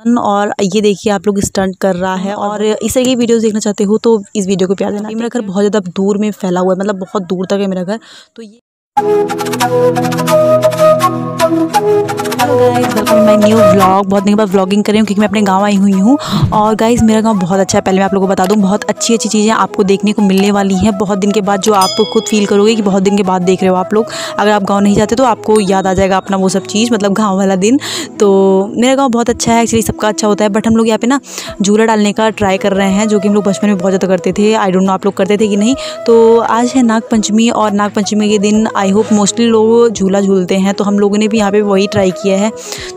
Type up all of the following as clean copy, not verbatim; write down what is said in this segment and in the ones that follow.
और ये देखिए आप लोग स्टंट कर रहा है। और इस तरह की वीडियोस देखना चाहते हो तो इस वीडियो को प्यार देना। मेरा घर बहुत ज़्यादा दूर में फैला हुआ है, मतलब बहुत दूर तक है मेरा घर। तो ये hello guys, welcome my new vlog. बहुत दिन के बाद व्लॉगिंग कर रही हूँ क्योंकि मैं अपने गांव आई हुई हूँ। और गाइस मेरा गांव बहुत अच्छा है। पहले मैं आप लोगों को बता दूँ, बहुत अच्छी अच्छी चीज़ें आपको देखने को मिलने वाली हैं बहुत दिन के बाद, जो आप खुद फील करोगे कि बहुत दिन के बाद देख रहे हो आप लोग। अगर आप गाँव नहीं जाते तो आपको याद आ जाएगा अपना वो सब चीज़, मतलब गाँव वाला दिन। तो मेरा गाँव बहुत अच्छा है, एक्चुअली सबका अच्छा होता है। बट हम लोग यहाँ पे ना झूला डालने का ट्राई कर रहे हैं, जो कि हम लोग बचपन में बहुत ज़्यादा करते थे। आई डोंट नो आप लोग करते थे कि नहीं। तो आज है नाग पंचमी, और नाग पंचमी के दिन आई होप मोस्टली लोग झूला झूलते हैं। तो हम लोगों ने भी यहाँ पे वही ट्राई किया है।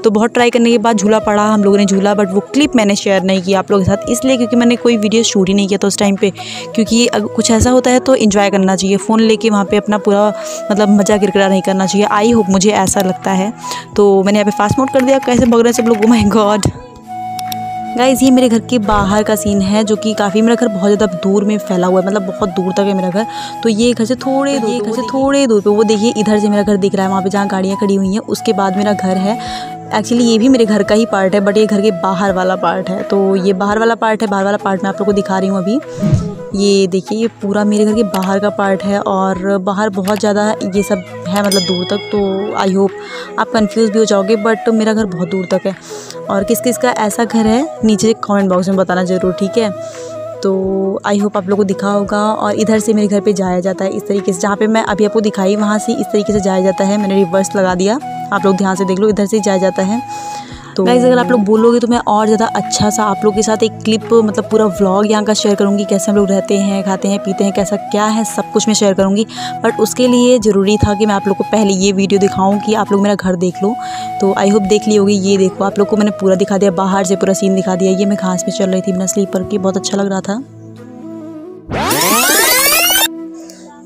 तो बहुत ट्राई करने के बाद झूला पड़ा, हम लोगों ने झूला, बट वो क्लिप मैंने शेयर नहीं किया आप लोगों के साथ, इसलिए क्योंकि मैंने कोई वीडियो शूट ही नहीं किया था उस टाइम पे। क्योंकि अगर कुछ ऐसा होता है तो एंजॉय करना चाहिए, फ़ोन लेके वहाँ पे अपना पूरा मतलब मज़ा किरकिरा नहीं करना चाहिए। आई होप, मुझे ऐसा लगता है। तो मैंने यहाँ पे फास्ट मोड कर दिया। कैसे भग रहे हैं सब लोग, ओह माय गॉड। गाइज़ ये मेरे घर के बाहर का सीन है, जो कि काफ़ी, मेरा घर बहुत ज़्यादा दूर में फैला हुआ है, मतलब बहुत दूर तक है मेरा घर। तो ये घर से थोड़े दूर पे वो देखिए, इधर से मेरा घर दिख रहा है, वहाँ पे जहाँ गाड़ियाँ खड़ी हुई हैं उसके बाद मेरा घर है। एक्चुअली ये भी मेरे घर का ही पार्ट है, बट ये घर के बाहर वाला पार्ट है। तो ये बाहर वाला पार्ट है, बाहर वाला पार्ट मैं आप लोगों को दिखा रही हूँ अभी। ये देखिए, ये पूरा मेरे घर के बाहर का पार्ट है, और बाहर बहुत ज़्यादा ये सब है, मतलब दूर तक। तो आई होप आप कंफ्यूज भी हो जाओगे, बट मेरा घर बहुत दूर तक है। और किस किस का ऐसा घर है नीचे कमेंट बॉक्स में बताना ज़रूर, ठीक है। तो आई होप आप लोगों को दिखा होगा। और इधर से मेरे घर पे जाया जाता है इस तरीके से, जहाँ पे मैं अभी आपको दिखाई वहाँ से इस तरीके से जाया जाता है। मैंने रिवर्स लगा दिया, आप लोग ध्यान से देख लो, इधर से जाया जाता है। तो गाइस अगर आप लोग बोलोगे तो मैं और ज़्यादा अच्छा सा आप लोग के साथ एक क्लिप, मतलब पूरा व्लॉग यहाँ का शेयर करूँगी, कैसे हम लोग रहते हैं, खाते हैं, पीते हैं, कैसा क्या है, सब कुछ मैं शेयर करूँगी। बट उसके लिए ज़रूरी था कि मैं आप लोग को पहले ये वीडियो दिखाऊँ कि आप लोग मेरा घर देख लो। तो आई होप देख ली होगी। ये देखो, आप लोग को मैंने पूरा दिखा दिया, बाहर से पूरा सीन दिखा दिया। ये मैं घास पे चल रही थी बिना स्लीपर की, बहुत अच्छा लग रहा था।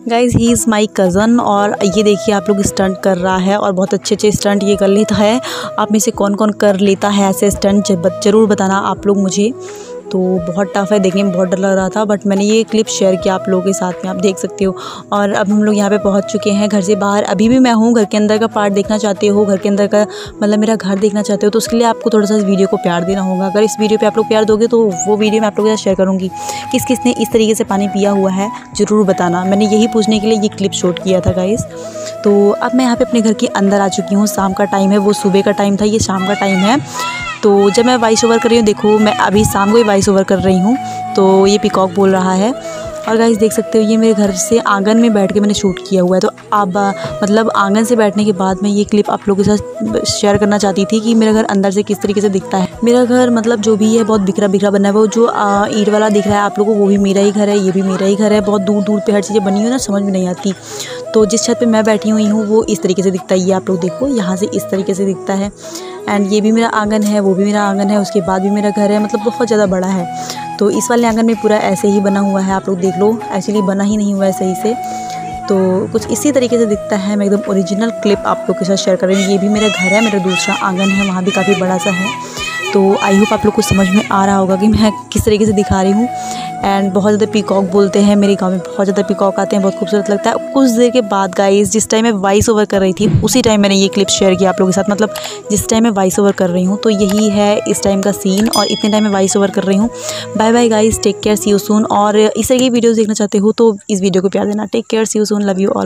Guys he is my cousin, और ये देखिए आप लोग स्टंट कर रहा है, और बहुत अच्छे अच्छे स्टंट ये कर लेता है। आप में से कौन कौन कर लेता है ऐसे स्टंट, ज़रूर बताना आप लोग मुझे। तो बहुत टफ है, देखने में बहुत डर लग रहा था, बट मैंने ये क्लिप शेयर किया आप लोगों के साथ में, आप देख सकते हो। और अब हम लोग यहाँ पे पहुँच चुके हैं घर से बाहर। अभी भी मैं हूँ, घर के अंदर का पार्ट देखना चाहते हो, घर के अंदर का मतलब मेरा घर देखना चाहते हो, तो उसके लिए आपको थोड़ा सा इस वीडियो को प्यार देना होगा। अगर इस वीडियो पे आप लोग प्यार दोगे तो वो वीडियो मैं आप लोगों के साथ शेयर करूँगी। किस किस ने इस तरीके से पानी पिया हुआ है ज़रूर बताना। मैंने यही पूछने के लिए ये क्लिप शूट किया था गाइज़। तो अब मैं यहाँ पर अपने घर के अंदर आ चुकी हूँ। शाम का टाइम है, वो सुबह का टाइम था, ये शाम का टाइम है। तो जब मैं वॉइस ओवर कर रही हूँ, देखो मैं अभी शाम को ही वॉइस ओवर कर रही हूँ। तो ये पीकॉक बोल रहा है। और गाइस देख सकते हो, ये मेरे घर से आंगन में बैठ के मैंने शूट किया हुआ है। तो अब मतलब आंगन से बैठने के बाद मैं ये क्लिप आप लोगों के साथ शेयर करना चाहती थी कि मेरा घर अंदर से किस तरीके से दिखता है। मेरा घर मतलब जो भी है बहुत बिखरा बिखरा बना है। वो जो ईंट वाला दिख रहा है आप लोगों को, वो भी मेरा ही घर है, ये भी मेरा ही घर है। बहुत दूर दूर पे हर चीज़ें बनी हुई है ना, समझ में नहीं आती। तो जिस छत पे मैं बैठी हुई हूँ वो इस तरीके से दिखता है। ये आप लोग देखो, यहाँ से इस तरीके से दिखता है। एंड ये भी मेरा आंगन है, वो भी मेरा आंगन है, उसके बाद भी मेरा घर है, मतलब बहुत ज़्यादा बड़ा है। तो इस वाले आंगन में पूरा ऐसे ही बना हुआ है, आप लोग देख लो। एक्चुअली बना ही नहीं हुआ है सही से, तो कुछ इसी तरीके से दिखता है। मैं एकदम ओरिजिनल क्लिप आप लोग के साथ शेयर कर रही हूँ। ये भी मेरा घर है, मेरा दूसरा आंगन है, वहाँ भी काफ़ी बड़ा सा है। तो आई होप आप लोग को समझ में आ रहा होगा कि मैं किस तरीके से दिखा रही हूँ। एंड बहुत ज़्यादा पीकॉक बोलते हैं मेरे गांव में, बहुत ज़्यादा पीकॉक आते हैं, बहुत खूबसूरत लगता है। कुछ देर के बाद गाइस, जिस टाइम मैं वॉइस ओवर कर रही थी उसी टाइम मैंने ये क्लिप शेयर किया आप लोगों के साथ, मतलब जिस टाइम मैं वॉइस ओवर कर रही हूँ। तो यही है इस टाइम का सीन, और इतने टाइम मैं वॉइस ओवर कर रही हूँ। Bye bye guys, take care, see you soon. और इस तरह की वीडियोज़ देखना चाहते हो तो इस वीडियो को प्यार देना। Take care, see you soon, love you all.